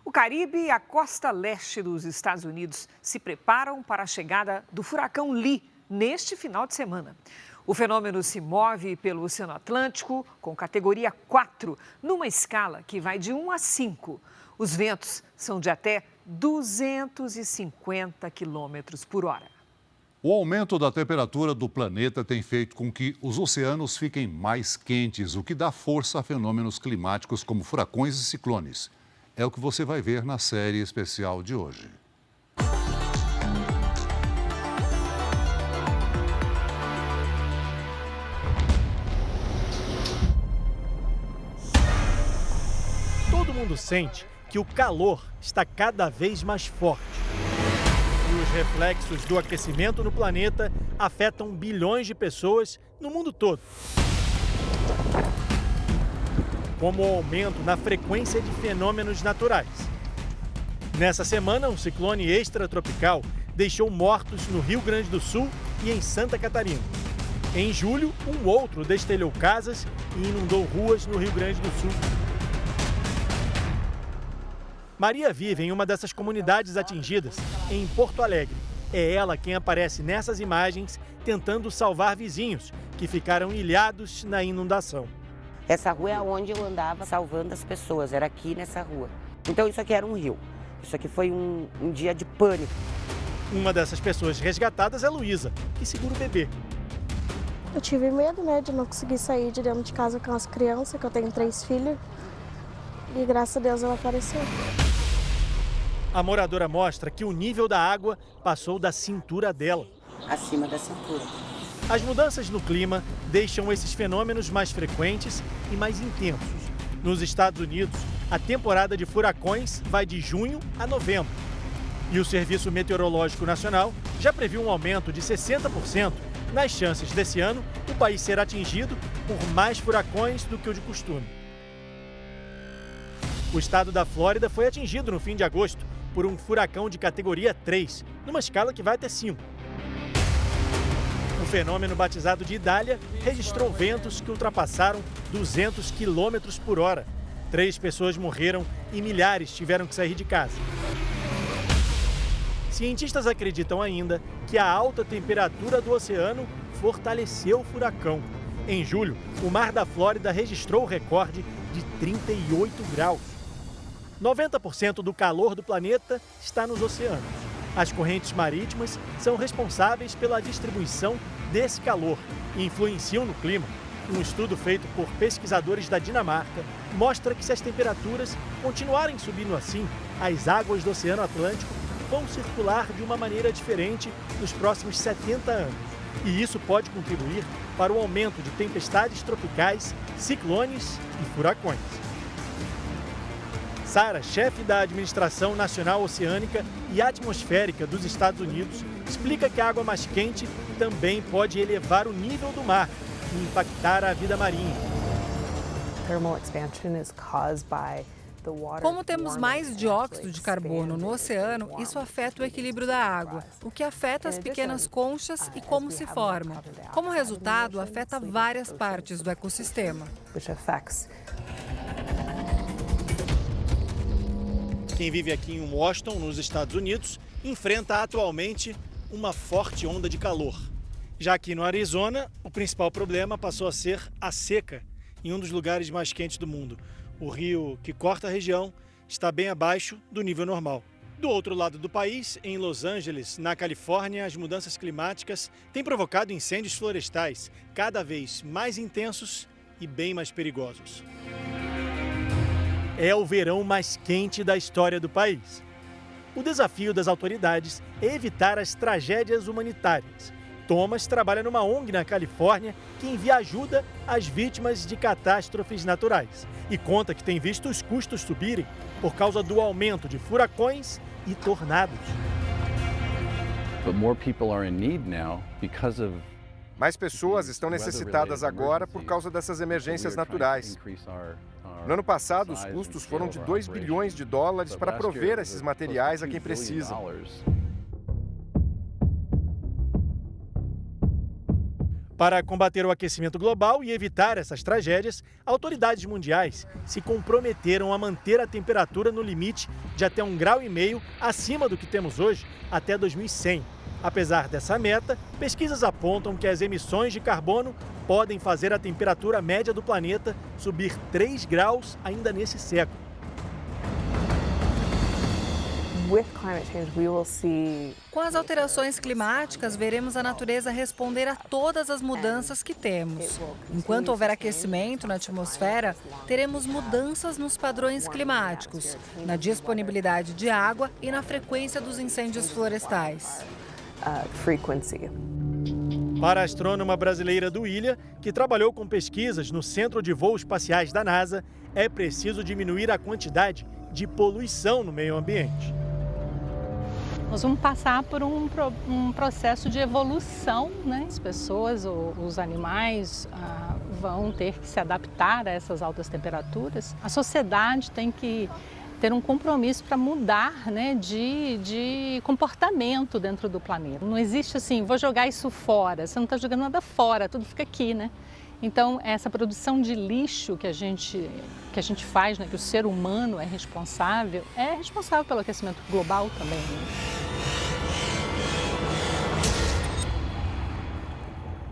O Caribe e a costa leste dos Estados Unidos se preparam para a chegada do furacão Lee neste final de semana. O fenômeno se move pelo Oceano Atlântico com categoria 4, numa escala que vai de 1 a 5. Os ventos são de até 250 quilômetros por hora. O aumento da temperatura do planeta tem feito com que os oceanos fiquem mais quentes, o que dá força a fenômenos climáticos como furacões e ciclones. É o que você vai ver na série especial de hoje. Todo mundo sente que o calor está cada vez mais forte. E os reflexos do aquecimento no planeta afetam bilhões de pessoas no mundo todo. Como o aumento na frequência de fenômenos naturais. Nessa semana, um ciclone extratropical deixou mortos no Rio Grande do Sul e em Santa Catarina. Em julho, um outro destelhou casas e inundou ruas no Rio Grande do Sul. Maria vive em uma dessas comunidades atingidas, em Porto Alegre. É ela quem aparece nessas imagens tentando salvar vizinhos que ficaram ilhados na inundação. Essa rua é onde eu andava salvando as pessoas, era aqui nessa rua. Então isso aqui era um rio. Isso aqui foi um dia de pânico. Uma dessas pessoas resgatadas é Luísa, que segura o bebê. Eu tive medo, de não conseguir sair de dentro de casa com as crianças, que eu tenho 3 filhos. E graças a Deus ela apareceu. A moradora mostra que o nível da água passou da cintura dela. Acima da cintura. As mudanças no clima deixam esses fenômenos mais frequentes e mais intensos. Nos Estados Unidos, a temporada de furacões vai de junho a novembro. E o Serviço Meteorológico Nacional já previu um aumento de 60% nas chances desse ano o país ser atingido por mais furacões do que o de costume. O estado da Flórida foi atingido no fim de agosto por um furacão de categoria 3, numa escala que vai até 5. O fenômeno batizado de Idália registrou ventos que ultrapassaram 200 km por hora. 3 pessoas morreram e milhares tiveram que sair de casa. Cientistas acreditam ainda que a alta temperatura do oceano fortaleceu o furacão. Em julho, o mar da Flórida registrou o recorde de 38 graus. 90% do calor do planeta está nos oceanos. As correntes marítimas são responsáveis pela distribuição desse calor e influenciam no clima. Um estudo feito por pesquisadores da Dinamarca mostra que se as temperaturas continuarem subindo assim, as águas do Oceano Atlântico vão circular de uma maneira diferente nos próximos 70 anos. E isso pode contribuir para o aumento de tempestades tropicais, ciclones e furacões. Sara, chefe da Administração Nacional Oceânica e Atmosférica dos Estados Unidos, explica que a água mais quente também pode elevar o nível do mar e impactar a vida marinha. Como temos mais dióxido de carbono no oceano, isso afeta o equilíbrio da água, o que afeta as pequenas conchas e como se formam. Como resultado, afeta várias partes do ecossistema. Quem vive aqui em Washington, nos Estados Unidos, enfrenta atualmente uma forte onda de calor. Já aqui no Arizona, o principal problema passou a ser a seca em um dos lugares mais quentes do mundo. O rio que corta a região está bem abaixo do nível normal. Do outro lado do país, em Los Angeles, na Califórnia, as mudanças climáticas têm provocado incêndios florestais cada vez mais intensos e bem mais perigosos. É o verão mais quente da história do país. O desafio das autoridades é evitar as tragédias humanitárias. Thomas trabalha numa ONG na Califórnia que envia ajuda às vítimas de catástrofes naturais e conta que tem visto os custos subirem por causa do aumento de furacões e tornados. Mais pessoas estão necessitadas agora por causa dessas emergências naturais. No ano passado, os custos foram de 2 bilhões de dólares para prover esses materiais a quem precisa. Para combater o aquecimento global e evitar essas tragédias, autoridades mundiais se comprometeram a manter a temperatura no limite de até 1,5 graus acima do que temos hoje até 2100. Apesar dessa meta, pesquisas apontam que as emissões de carbono podem fazer a temperatura média do planeta subir 3 graus ainda nesse século. Com as alterações climáticas, veremos a natureza responder a todas as mudanças que temos. Enquanto houver aquecimento na atmosfera, teremos mudanças nos padrões climáticos, na disponibilidade de água e na frequência dos incêndios florestais. Para a astrônoma brasileira Duília, que trabalhou com pesquisas no Centro de Voos Espaciais da NASA, é preciso diminuir a quantidade de poluição no meio ambiente. Nós vamos passar por um processo de evolução, né? As pessoas, os animais vão ter que se adaptar a essas altas temperaturas. A sociedade tem que ter um compromisso para mudar, né, de comportamento dentro do planeta. Não existe assim, vou jogar isso fora, você não está jogando nada fora, tudo fica aqui, né? Então, essa produção de lixo que a gente faz, né, que o ser humano é responsável pelo aquecimento global também, né?